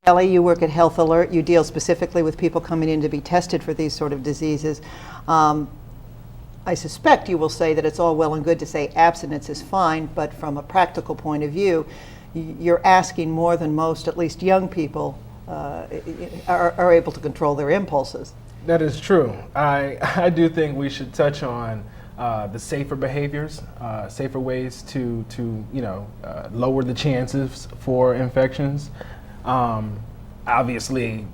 Kelly, you work at Health Alert. You deal specifically with people coming in to be tested for these sort of diseases. I suspect you will say that it's all well and good to say abstinence is fine, but from a practical point of view, you're asking more than most, at least young people, are able to control their impulses. That is true. I do think we should touch on the safer behaviors, safer ways to lower the chances for infections. Obviously,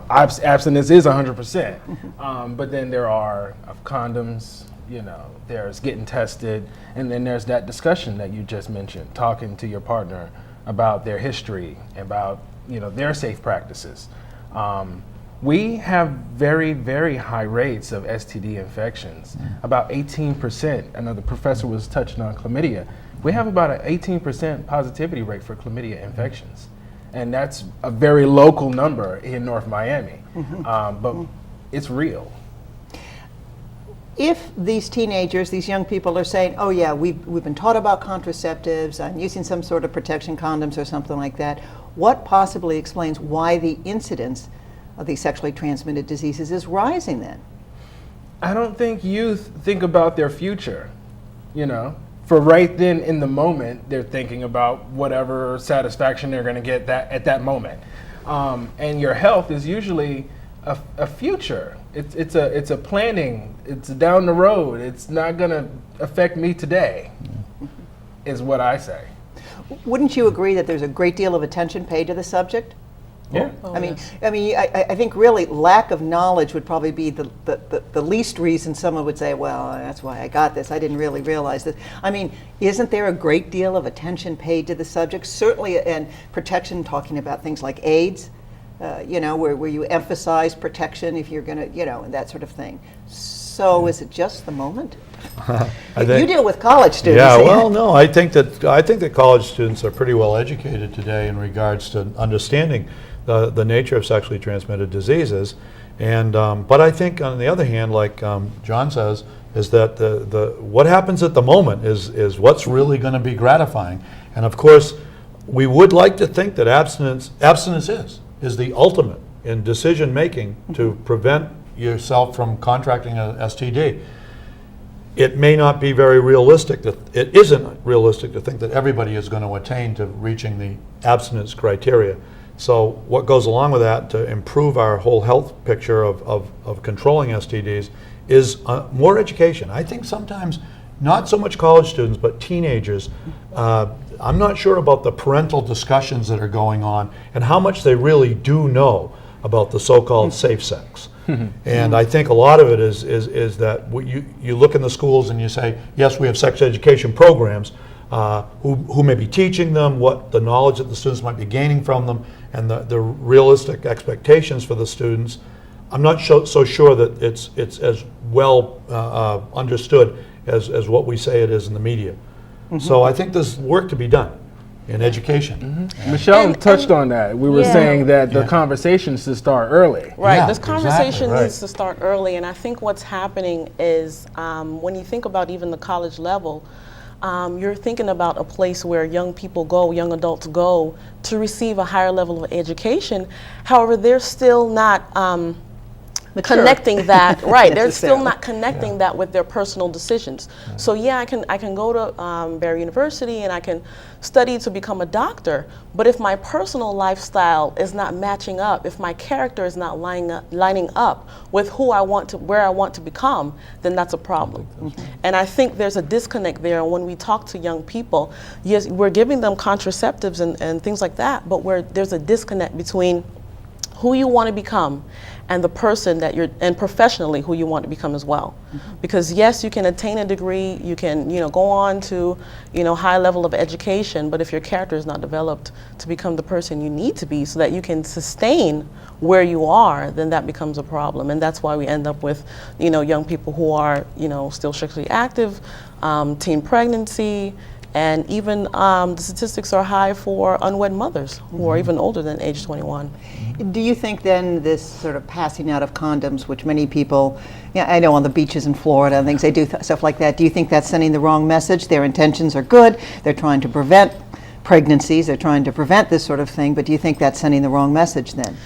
abstinence is 100%, but then there are condoms, there's getting tested, and then there's that discussion that you just mentioned, talking to your partner about their history, about their safe practices. We have very, very high rates of STD infections, about 18%. I know the professor was touching on chlamydia. We have about an 18% positivity rate for chlamydia infections. And that's a very local number in North Miami, but it's real. If these teenagers, these young people are saying, oh yeah, we've been taught about contraceptives, I'm using some sort of protection condoms or something like that, what possibly explains why the incidence of these sexually transmitted diseases is rising then? I don't think youth think about their future, For right then in the moment, they're thinking about whatever satisfaction they're going to get at that moment. And your health is usually a future. It's a planning. It's down the road. It's not going to affect me today, is what I say. Wouldn't you agree that there's a great deal of attention paid to the subject? Yeah. I think really lack of knowledge would probably be the least reason someone would say, well, that's why I got this. I didn't really realize this. Isn't there a great deal of attention paid to the subject? Certainly, and protection, talking about things like AIDS, where you emphasize protection if you're going to, and that sort of thing. So is it just the moment? You deal with college students. Yeah, well, no, I think that college students are pretty well educated today in regards to understanding the nature of sexually transmitted diseases, and but I think on the other hand, like John says, is that the what happens at the moment is what's really going to be gratifying, and of course, we would like to think that abstinence is the ultimate in decision making to prevent yourself from contracting a STD. It may not be very realistic, it isn't realistic to think that everybody is going to attain to reaching the abstinence criteria. So what goes along with that to improve our whole health picture of controlling STDs is more education. I think sometimes not so much college students, but teenagers, I'm not sure about the parental discussions that are going on and how much they really do know about the so-called safe sex. And I think a lot of it is that you look in the schools and you say, yes, we have sex education programs, who may be teaching them, what the knowledge that the students might be gaining from them, and the realistic expectations for the students. I'm not so sure that it's as well understood as what we say it is in the media. So I think there's work to be done in education. Michelle touched on that. We were saying that the conversations should start early. Right, Yeah, this conversation exactly, needs to start early, and I think what's happening is when you think about even the college level, you're thinking about a place where young people go, young adults go to receive a higher level of education. However, they're still not connecting that, right, they're still not connecting that with their personal decisions. So yeah, I can go to Barry University and I can study to become a doctor, but if my personal lifestyle is not matching up, if my character is not lining up with where I want to become, then that's a problem. And I think there's a disconnect there. When we talk to young people, yes, we're giving them contraceptives and things like that, but there's a disconnect between who you want to become and the person and professionally who you want to become as well. Because yes, you can attain a degree, you can go on to high level of education, but if your character is not developed to become the person you need to be so that you can sustain where you are, then that becomes a problem. And that's why we end up with young people who are still sexually active, teen pregnancy, and even the statistics are high for unwed mothers who are even older than age 21. Do you think then this sort of passing out of condoms, which many people, I know on the beaches in Florida and things, they do stuff like that, do you think that's sending the wrong message? Their intentions are good, they're trying to prevent pregnancies, they're trying to prevent this sort of thing, but do you think that's sending the wrong message then?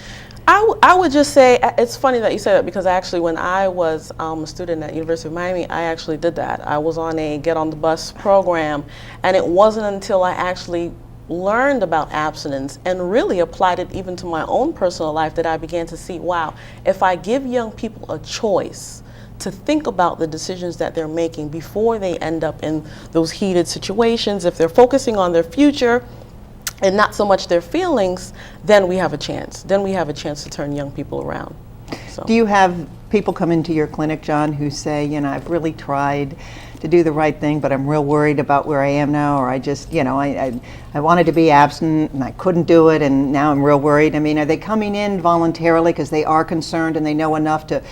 I would just say, it's funny that you say that, because actually when I was a student at University of Miami, I actually did that. I was on a Get on the Bus program, and it wasn't until I actually learned about abstinence and really applied it even to my own personal life that I began to see, wow, if I give young people a choice to think about the decisions that they're making before they end up in those heated situations, if they're focusing on their future and not so much their feelings, then we have a chance. Then we have a chance to turn young people around. So. Do you have people come into your clinic, John, who say, you know, I've really tried to do the right thing, but I'm real worried about where I am now, or I just, you know, I wanted to be abstinent and I couldn't do it, and now I'm real worried? I mean, are they coming in voluntarily because they are concerned and they know enough to,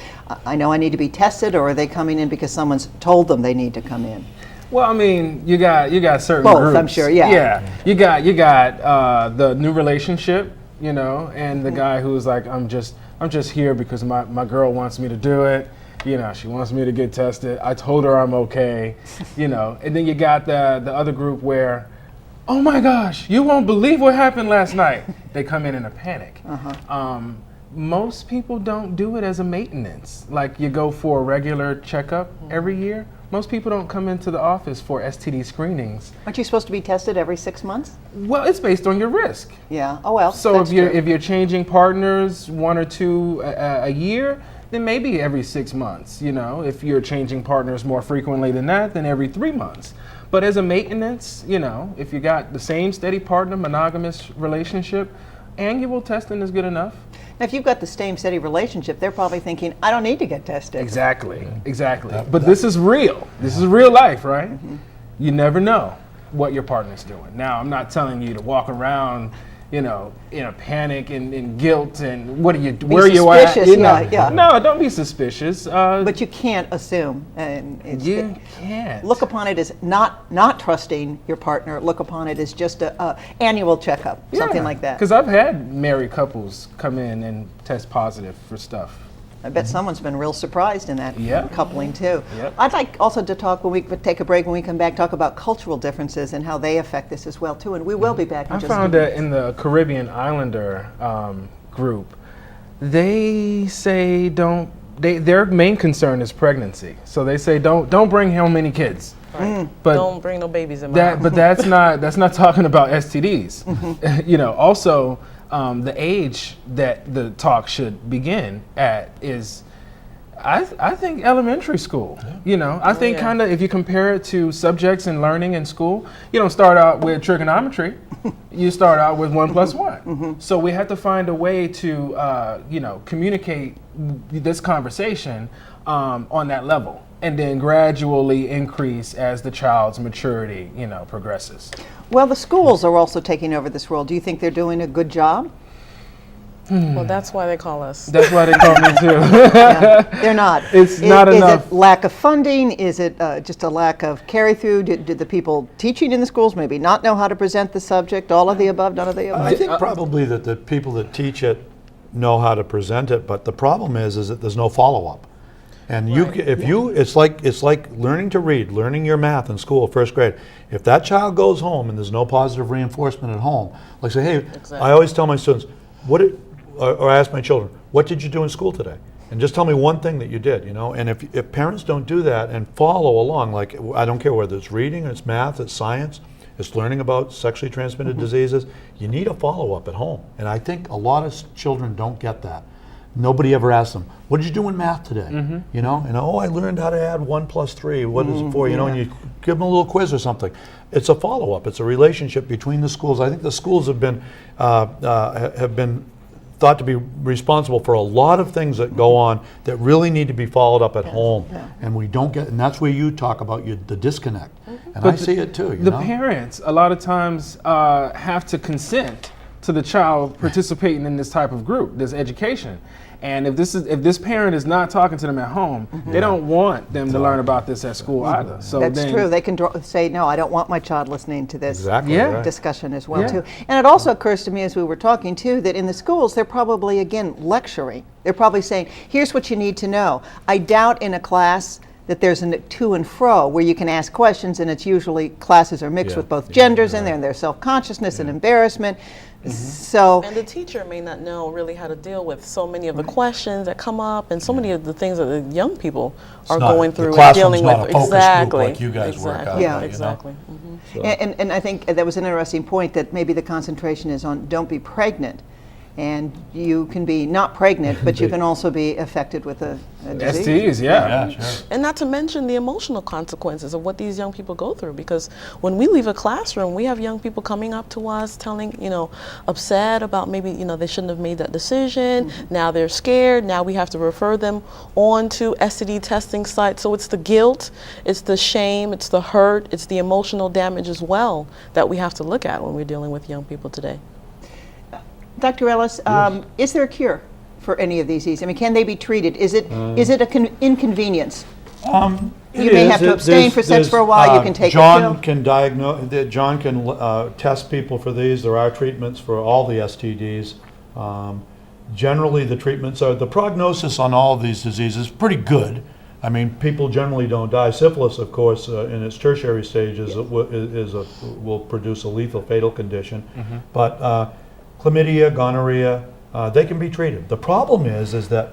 I know I need to be tested, or are they coming in because someone's told them they need to come in? Well, I mean, you got certain Both, groups. I'm sure, yeah. Yeah, you got the new relationship, you know, and the guy who's like, I'm just here because my girl wants me to do it. You know, she wants me to get tested. I told her I'm okay, you know. And then you got the other group where, oh my gosh, you won't believe what happened last night. They come in a panic. Most people don't do it as a maintenance. Like you go for a regular checkup every year. Most people don't come into the office for STD screenings. Aren't you supposed to be tested every 6 months? Well, it's based on your risk. Yeah. Oh well. So that's if true. you're changing partners 1 or 2 a year, then maybe every 6 months. You know, if you're changing partners more frequently than that, then every 3 months. But as a maintenance, you know, if you got the same steady partner, monogamous relationship, annual testing is good enough. Now, if you've got the same steady relationship, they're probably thinking, I don't need to get tested. Exactly. But this is real. This is real life, right? You never know what your partner's doing. Now, I'm not telling you to walk around, you know, in a panic and guilt and where are you at? Suspicious, You know? yeah. No, don't be suspicious. But you can't assume. And You can't. look upon it as not trusting your partner. Look upon it as just a annual checkup, something like that. Because I've had married couples come in and test positive for stuff. I bet someone's been real surprised in that Yep. coupling too. Yep. I'd like also to talk take a break when we come back, talk about cultural differences and how they affect this as well too. And we will be back in I just a found few that in the Caribbean Islander group, they say their main concern is pregnancy. So they say don't bring home any kids. Right. But don't bring no babies in my house. But that's not talking about STDs. You know, also the age that the talk should begin at is, I think elementary school. You know, I think kind of if you compare it to subjects and learning in school, you don't start out with trigonometry. You start out with 1 + 1. So we have to find a way to you know, communicate this conversation on that level, and then gradually increase as the child's maturity, you know, progresses. Well, the schools are also taking over this role. Do you think they're doing a good job? Well, that's why they call us. That's why they call me too. Yeah, they're not. It's not enough. Is it lack of funding? Is it just a lack of carry through? Did the people teaching in the schools maybe not know how to present the subject? All of the above, none of the above? I think probably that the people that teach it know how to present it, but the problem is that there's no follow-up. And it's like learning to read, learning your math in school, first grade. If that child goes home and there's no positive reinforcement at home, like say, hey, Exactly. I always tell my students, or I ask my children, what did you do in school today? And just tell me one thing that you did, you know? And if parents don't do that and follow along, like I don't care whether it's reading, it's math, it's science, it's learning about sexually transmitted diseases, you need a follow-up at home. And I think a lot of children don't get that. Nobody ever asks them, what did you do in math today? You know, and I learned how to add 1 + 3, what is it for, you know, and you give them a little quiz or something. It's a follow-up, it's a relationship between the schools. I think the schools have been thought to be responsible for a lot of things that go on that really need to be followed up at home. And we don't get, and that's where you talk about the disconnect. And I see it too, you The know? parents, a lot of times, have to consent to the child participating in this type of group, this education. And if this parent is not talking to them at home, they don't want them to learn about this at school either. So That's then, true. They can say, no, I don't want my child listening to this Exactly. Yeah. Right. discussion as well, Yeah. too. And it also occurs to me as we were talking, too, that in the schools, they're probably, again, lecturing. They're probably saying, here's what you need to know. I doubt in a class that there's a to and fro where you can ask questions, and it's usually classes are mixed Yeah, with both yeah, genders in right. there, and there's self-consciousness and embarrassment. So And the teacher may not know really how to deal with so many of the questions that come up and so many of the things that the young people are not- going the through and classroom's dealing not with. a focus group Exactly. like you guys work exactly. out, Yeah. you know? Exactly. So- and I think that was an interesting point, that maybe the concentration is on don't be pregnant. And you can be not pregnant, but you can also be affected with a disease. STDs, yeah. Yeah, sure. And not to mention the emotional consequences of what these young people go through. Because when we leave a classroom, we have young people coming up to us telling, upset about maybe, they shouldn't have made that decision. Now they're scared. Now we have to refer them on to STD testing sites. So it's the guilt, it's the shame, it's the hurt, it's the emotional damage as well that we have to look at when we're dealing with young people today. Dr. Ellis, is there a cure for any of these diseases? I mean, can they be treated? Is it an inconvenience? You may have to abstain for sex for a while. You can take a John pill. can diagnose. John can test people for these. There are treatments for all the STDs. Generally, the treatments are the prognosis on all of these diseases is pretty good. I mean, people generally don't die. Syphilis, of course, in its tertiary stages, will produce a lethal, fatal condition. But chlamydia, gonorrhea, they can be treated. The problem is that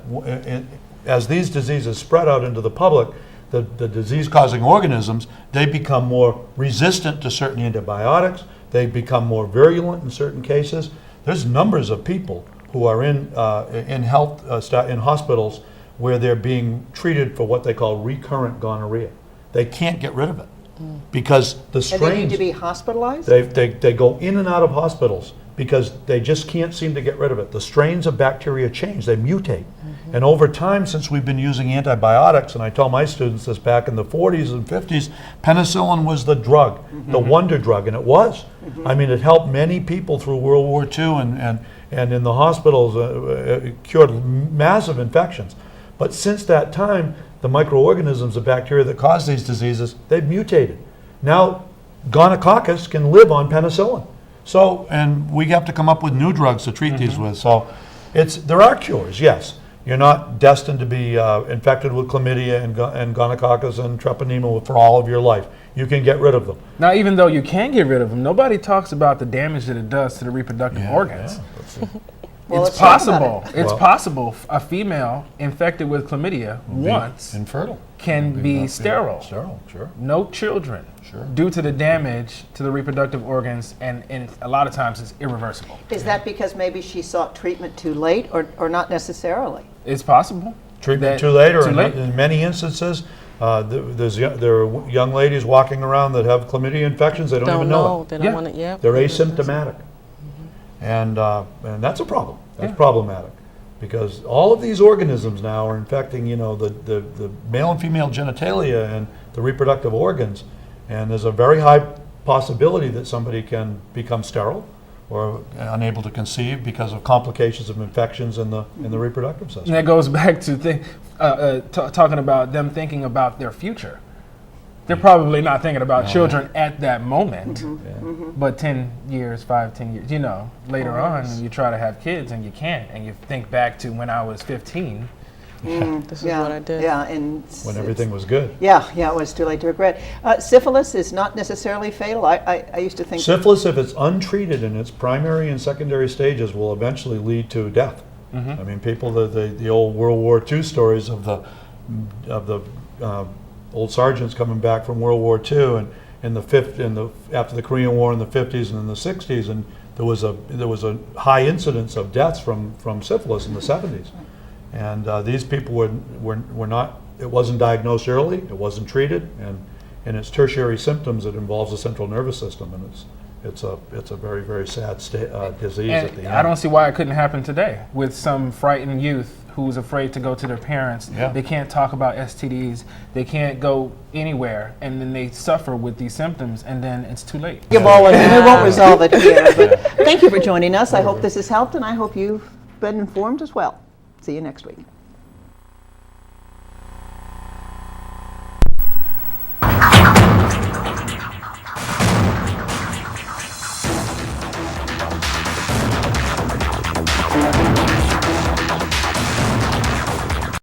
as these diseases spread out into the public, the disease-causing organisms, they become more resistant to certain antibiotics. They become more virulent in certain cases. There's numbers of people who are in hospitals where they're being treated for what they call recurrent gonorrhea. They can't get rid of it because the strains. And they need to be hospitalized? They go in and out of hospitals because they just can't seem to get rid of it. The strains of bacteria change, they mutate. And over time, since we've been using antibiotics, and I tell my students this back in the 40s and 50s, penicillin was the drug, the wonder drug, and it was. I mean, it helped many people through World War II and in the hospitals, it cured massive infections. But since that time, the microorganisms, the bacteria that cause these diseases, they've mutated. Now, gonococcus can live on penicillin. So, and we have to come up with new drugs to treat these with. So, there are cures, yes. You're not destined to be infected with chlamydia and gonococcus and treponema for all of your life. You can get rid of them. Now, even though you can get rid of them, nobody talks about the damage that it does to the reproductive organs. Well, It's let's talk about possible. it. It's Well- possible a female infected with chlamydia once Infertile. can be sterile. Sterile, sure. No children, Sure. due to the damage to the reproductive organs, and a lot of times it's irreversible. Is that because maybe she sought treatment too late, or not necessarily? It's possible. Treatment that- too late, or too late. in many instances, there are young ladies walking around that have chlamydia infections, they don't even know it. They don't Yeah. want it. Yeah. They're asymptomatic. And that's a problem. That's problematic. Because all of these organisms now are infecting, the male and female genitalia and the reproductive organs. And there's a very high possibility that somebody can become sterile or unable to conceive because of complications of infections in the reproductive system. And that goes back to talking about them thinking about their future. They're probably not thinking about children at that moment, but 10 years, 10 years, later on, you try to have kids and you can't, and you think back to when I was 15. This is what I did. Yeah, and When everything was good. Yeah, it was too late to regret. Syphilis is not necessarily fatal. I used to think. Syphilis, if it's untreated in its primary and secondary stages, will eventually lead to death. I mean, people, the old World War II stories of the old sergeants coming back from World War II and after the Korean War in the 50s and in the 60s, and there was a high incidence of deaths from syphilis in the 70s. And these people were not. It wasn't diagnosed early. It wasn't treated, and its tertiary symptoms. It involves the central nervous system, and it's a very, very sad disease at the And end. I don't see why it couldn't happen today with some frightened youth who's afraid to go to their parents. Yeah. They can't talk about STDs. They can't go anywhere, and then they suffer with these symptoms, and then it's too late. We won't resolve it here. But thank you for joining us. I hope this has helped, and I hope you've been informed as well. See you next week.